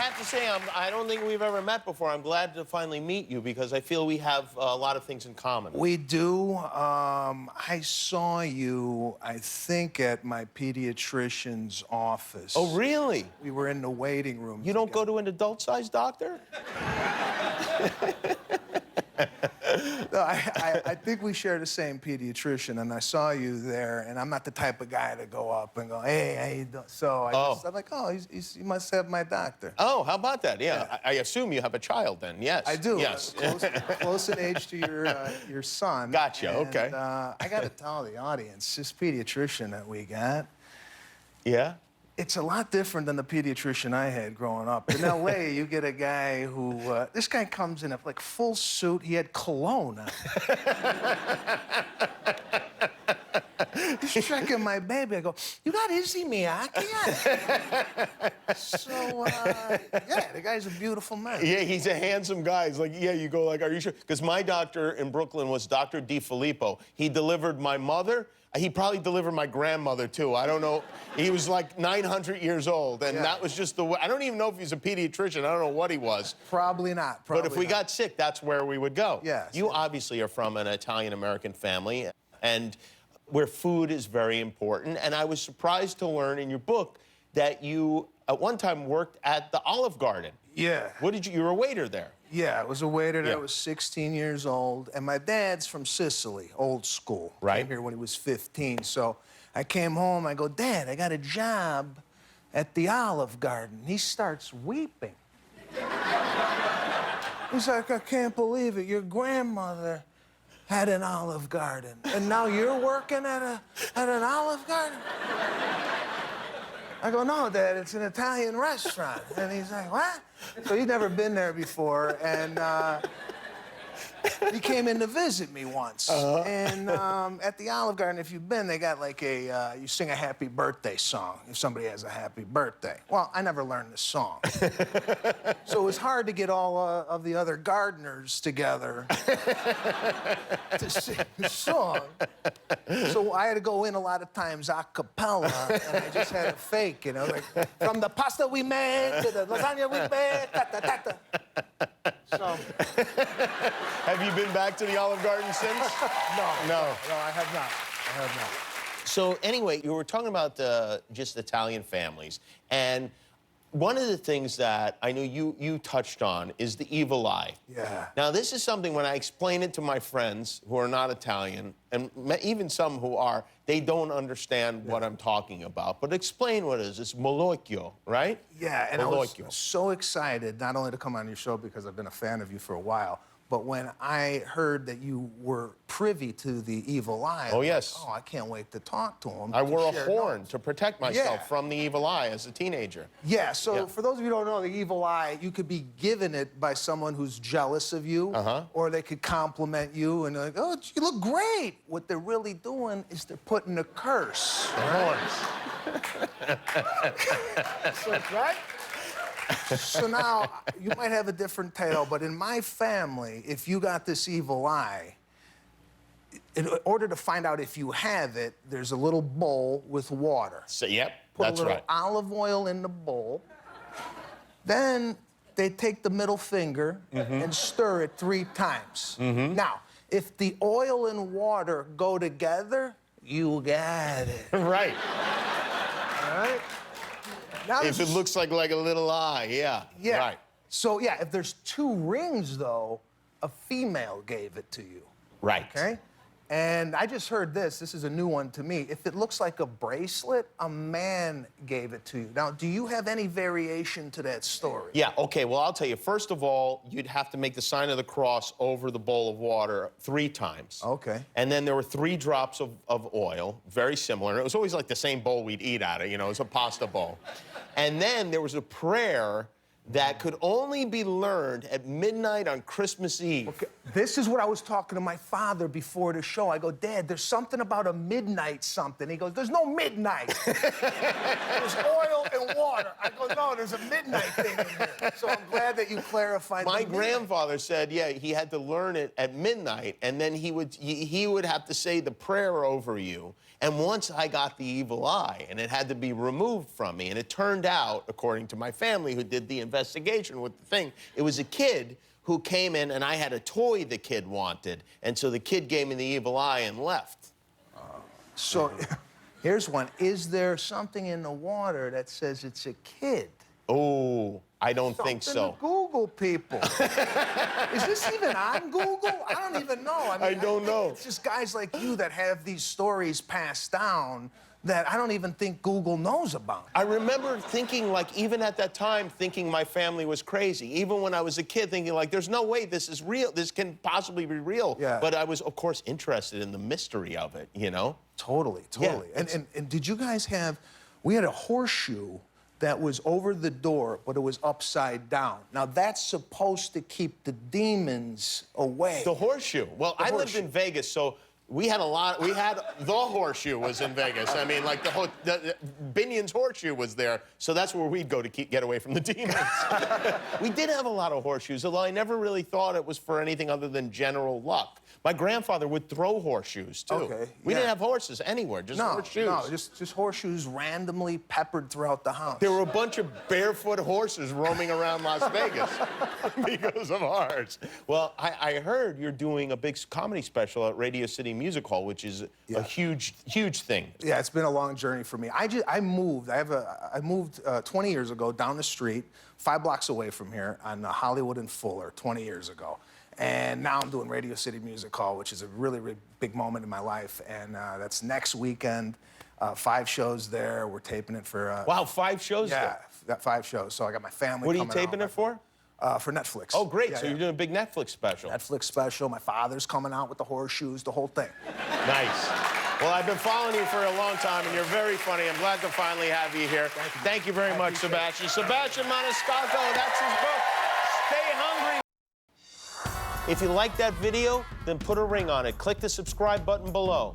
have to say, I don't think we've ever met before. I'm glad to finally meet you because I feel we have a lot of things in common. We do. I saw you, I think, at my pediatrician's office. Oh, really? We were in the waiting room. You don't go to an adult-sized doctor? No, I think we share the same pediatrician, and I saw you there, and I'm not the type of guy to go up and go, hey, how you doing? So I'm like, oh, he must have my doctor. Oh, how about that? Yeah. I assume you have a child then, yes. I do. Yes. Close in age to your son. Gotcha, and, okay. I got to tell the audience, this pediatrician that we got, Yeah? it's a lot different than the pediatrician I had growing up. In L.A., you get a guy who, this guy comes in a like full suit. He had cologne on. He's checking my baby. I go, you got Izzy Miyake? So, yeah, the guy's a beautiful man. Yeah, he's a handsome guy. He's like, yeah, you go like, are you sure? Because my doctor in Brooklyn was Dr. DiFilippo. He delivered my mother. He probably delivered my grandmother, too. I don't know. He was like 900 years old, and that was just the way. I don't even know if he's a pediatrician. I don't know what he was. Probably not. But if we got sick, that's where we would go. Yes. You obviously are from an Italian-American family, and where food is very important. And I was surprised to learn in your book that you, at one time, worked at the Olive Garden. Yeah. What did you were a waiter there. Yeah, I was a waiter that was 16 years old, and my dad's from Sicily, old school. Right. Came here when he was 15, so I came home, I go, Dad, I got a job at the Olive Garden. He starts weeping. He's like, I can't believe it, your grandmother had an Olive Garden, and now you're working at an Olive Garden? I go, no, Dad, it's an Italian restaurant. And he's like, what? So he'd never been there before, and he came in to visit me once. And at the Olive Garden, if you've been, they got like you sing a happy birthday song if somebody has a happy birthday. Well, I never learned the song. So it was hard to get all of the other gardeners together to sing the song. So I had to go in a lot of times a cappella, and I just had to fake, you know, like, from the pasta we made to the lasagna we made, ta-ta-ta-ta. So... Have you been back to the Olive Garden since? No, I have not. I have not. So anyway, you were talking about just Italian families, and one of the things that I know you touched on is the evil eye. Yeah. Now, this is something when I explain it to my friends who are not Italian, and even some who are, they don't understand what I'm talking about. But explain what it is. It's molocchio, right? Yeah, and I was so excited not only to come on your show because I've been a fan of you for a while, but when I heard that you were privy to the evil eye, oh, yes. Like, oh, I can't wait to talk to him. I wore a horn to protect myself Yeah. from the evil eye as a teenager. Yeah, so for those of you who don't know, the evil eye, you could be given it by someone who's jealous of you, or they could compliment you and they're like, oh, you look great. What they're really doing is they're putting a curse. Right? So now, you might have a different tale, but in my family, if you got this evil eye, in order to find out if you have it, there's a little bowl with water. So, yep, Put that's a little right. olive oil in the bowl. Then they take the middle finger and stir it 3 times. Now, if the oil and water go together, you got it. Right. All right? Now If it looks like a little eye, yeah. Right. So, yeah, if there's 2 rings, though, a female gave it to you. Right. Okay? And I just heard this. This is a new one to me. If it looks like a bracelet, a man gave it to you. Now, do you have any variation to that story? Yeah, okay, well, I'll tell you. First of all, you'd have to make the sign of the cross over the bowl of water 3 times. Okay. And then there were 3 drops of oil, very similar. And it was always like the same bowl we'd eat out of, you know, it was a pasta bowl. And then there was a prayer that could only be learned at midnight on Christmas Eve. Okay. This is what I was talking to my father before the show. I go, Dad, there's something about a midnight something. He goes, there's no midnight. There's oil and the water. I go, no, there's a midnight thing in here. So I'm glad that you clarified. My grandfather said, yeah, he had to learn it at midnight, and then he would have to say the prayer over you. And once I got the evil eye, and it had to be removed from me, and it turned out, according to my family who did the investigation with the thing, it was a kid who came in, and I had a toy the kid wanted, and so the kid gave me the evil eye and left. So here's one. Is there something in the water that says it's a kid? Oh, I don't think so. Something to Google, people. Is this even on Google? I don't even know. I don't know. It's just guys like you that have these stories passed down that I don't even think Google knows about. I remember thinking, like, even at that time, thinking my family was crazy. Even when I was a kid, thinking, like, there's no way this is real. This can possibly be real. Yeah. But I was, of course, interested in the mystery of it, you know? Totally. Yeah, and did you guys have, we had a horseshoe that was over the door, but it was upside down. Now, that's supposed to keep the demons away. The horseshoe. Well, I lived in Vegas, so we had the horseshoe was in Vegas. I mean, like, the Binion's horseshoe was there, so that's where we'd go to get away from the demons. We did have a lot of horseshoes, although I never really thought it was for anything other than general luck. My grandfather would throw horseshoes, too. Okay, We yeah. didn't have horses anywhere, just horseshoes. No, just horseshoes randomly peppered throughout the house. There were a bunch of barefoot horses roaming around Las Vegas because of ours. Well, I heard you're doing a big comedy special at Radio City Music Hall, which is a huge, huge thing. Yeah, it's been a long journey for me. I moved. I moved 20 years ago down the street, 5 blocks away from here, on Hollywood and Fuller, 20 years ago. And now I'm doing Radio City Music Hall, which is a really, really big moment in my life. And that's next weekend. 5 shows there. We're taping it for... Wow, 5 shows there? Yeah, got 5 shows. So I got my family What are you coming taping out. it for? For Netflix. Oh, great. Yeah, So you're doing a big Netflix special. Netflix special. My father's coming out with the horseshoes, the whole thing. Nice. Well, I've been following you for a long time, and you're very funny. I'm glad to finally have you here. Thank you very much, Sebastian. Sebastian Maniscalco, that's his book. Stay hungry. If you like that video, then put a ring on it. Click the subscribe button below.